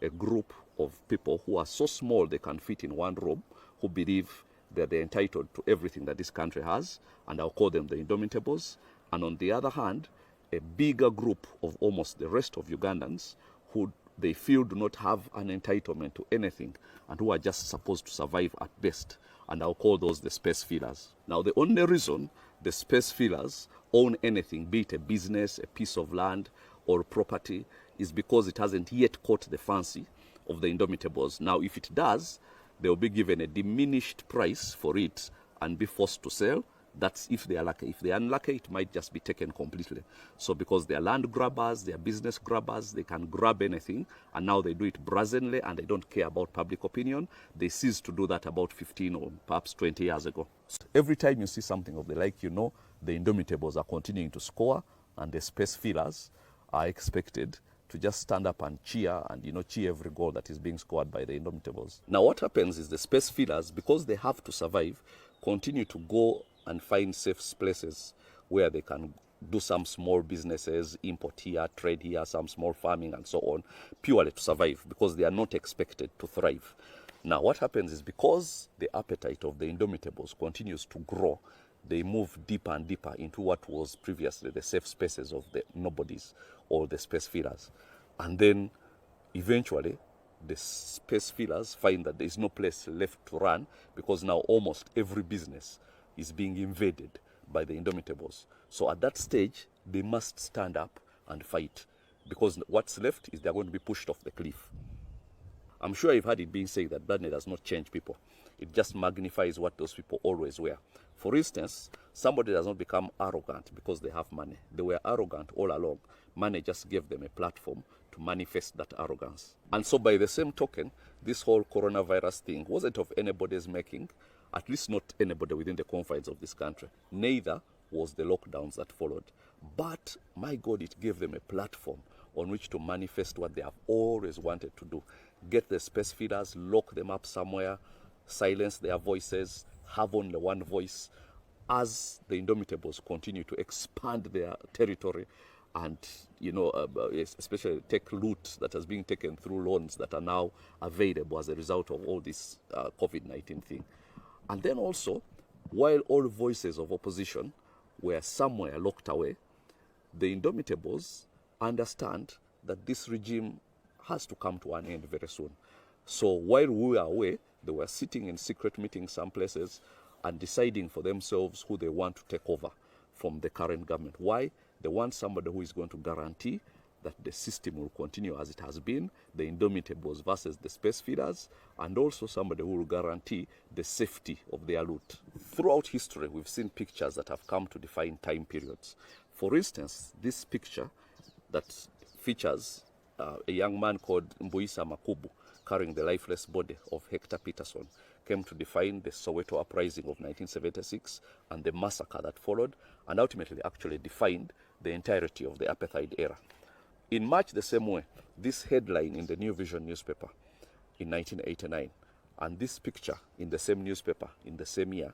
a group of people who are so small they can fit in one room, who believe that they're entitled to everything that this country has, and I'll call them the Indomitables. And on the other hand, a bigger group of almost the rest of Ugandans who they feel do not have an entitlement to anything and who are just supposed to survive at best. And I'll call those the space fillers. Now, the only reason the space fillers own anything, be it a business, a piece of land, or property, is because it hasn't yet caught the fancy of the Indomitables. Now, if it does, they will be given a diminished price for it and be forced to sell. That's if they are lucky. If they are unlucky, it might just be taken completely. So because they are land grabbers, they are business grabbers, they can grab anything, and now they do it brazenly and they don't care about public opinion. They ceased to do that about 15 or perhaps 20 years ago. So every time you see something of the like, you know the Indomitables are continuing to score, and the space fillers are expected to just stand up and cheer and, you know, cheer every goal that is being scored by the Indomitables. Now what happens is the space fillers, because they have to survive, continue to go and find safe places where they can do some small businesses, import here, trade here, some small farming and so on, purely to survive, because they are not expected to thrive. Now what happens is, because the appetite of the Indomitables continues to grow, they move deeper and deeper into what was previously the safe spaces of the nobodies or the space fillers. And then eventually the space fillers find that there is no place left to run, because now almost every business is being invaded by the Indomitables. So at that stage, they must stand up and fight, because what's left is they're going to be pushed off the cliff. I'm sure you've heard it being said that money does not change people. It just magnifies what those people always were. For instance, somebody does not become arrogant because they have money. They were arrogant all along. Money just gave them a platform to manifest that arrogance. And so by the same token, this whole coronavirus thing wasn't of anybody's making, at least not anybody within the confines of this country. Neither was the lockdowns that followed. But, my God, it gave them a platform on which to manifest what they have always wanted to do. Get the space feeders, lock them up somewhere, silence their voices, have only one voice, as the Indomitables continue to expand their territory and, you know, especially take loot that has been taken through loans that are now available as a result of all this COVID-19 thing. And then also, while all voices of opposition were somewhere locked away, the Indomitables understand that this regime has to come to an end very soon. So while we were away, they were sitting in secret meetings some places and deciding for themselves who they want to take over from the current government. Why? They want somebody who is going to guarantee that the system will continue as it has been, the Indomitables versus the space feeders, and also somebody who will guarantee the safety of their loot. Throughout history, we've seen pictures that have come to define time periods. For instance, this picture that features a young man called Mbuisa Makubu carrying the lifeless body of Hector Peterson came to define the Soweto uprising of 1976 and the massacre that followed, and ultimately actually defined the entirety of the apartheid era. In much the same way, this headline in the New Vision newspaper in 1989 and this picture in the same newspaper in the same year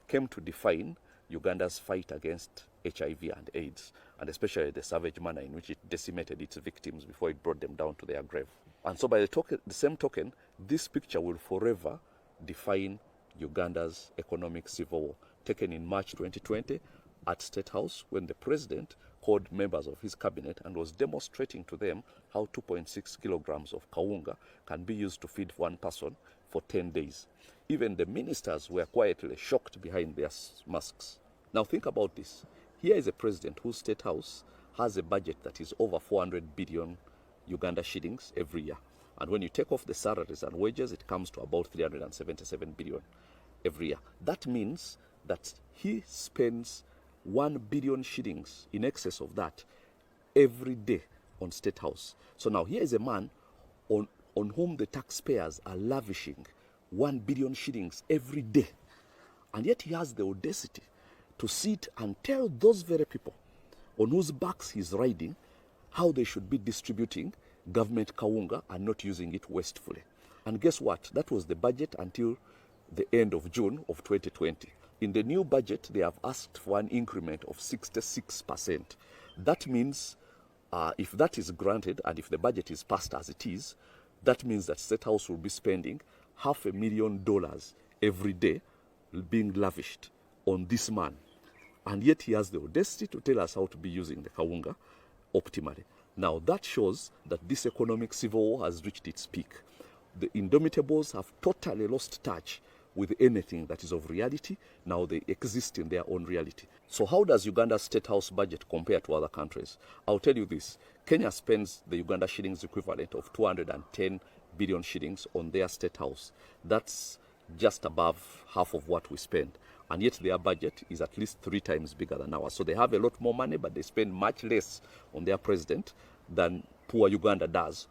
came to define Uganda's fight against HIV and AIDS, and especially the savage manner in which it decimated its victims before it brought them down to their grave. And so by the same token, this picture will forever define Uganda's economic civil war, taken in March 2020 at State House, when the president called members of his cabinet and was demonstrating to them how 2.6 kilograms of kawunga can be used to feed one person for 10 days. Even the ministers were quietly shocked behind their masks. Now think about this. Here is a president whose State House has a budget that is over 400 billion Uganda shillings every year. And when you take off the salaries and wages, it comes to about 377 billion every year. That means that he spends 1 billion shillings, in excess of that, every day on State House. So now here is a man on whom the taxpayers are lavishing 1 billion shillings every day. And yet he has the audacity to sit and tell those very people on whose backs he's riding how they should be distributing government kawunga and not using it wastefully. And guess what? That was the budget until the end of June of 2020. In the new budget, they have asked for an increment of 66%. That means if that is granted and if the budget is passed as it is, That means that State House will be spending $500,000 every day being lavished on this man. And yet he has the audacity to tell us how to be using the Kawunga optimally. Now that shows that this economic civil war has reached its peak. The Indomitables have totally lost touch with anything that is of reality. Now they exist in their own reality. So how does Uganda's State House budget compare to other countries? I'll tell you this. Kenya spends the Uganda shillings equivalent of 210 billion shillings on their State House. That's just above half of what we spend. And yet their budget is at least 3 times bigger than ours. So they have a lot more money, but they spend much less on their president than poor Uganda does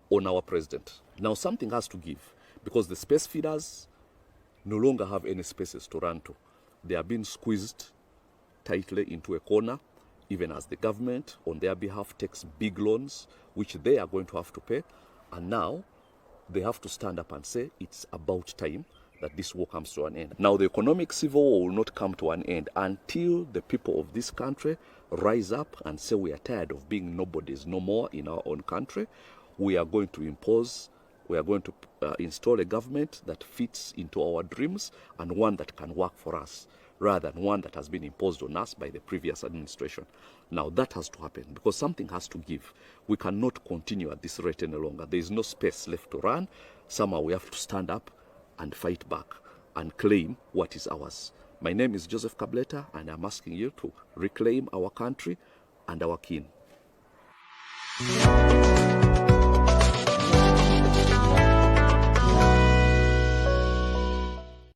on our president. Now something has to give, because the space feeders no longer have any spaces to run to. They are being squeezed tightly into a corner, even as the government on their behalf takes big loans, which they are going to have to pay. And now they have to stand up and say it's about time that this war comes to an end. Now the economic civil war will not come to an end until the people of this country rise up and say we are tired of being nobodies no more in our own country. We are going to install a government that fits into our dreams and one that can work for us, rather than one that has been imposed on us by the previous administration. Now that has to happen, because something has to give. We cannot continue at this rate any longer. There is no space left to run. Somehow we have to stand up and fight back and claim what is ours. My name is Joseph Kabuleta, and I'm asking you to reclaim our country and our kin.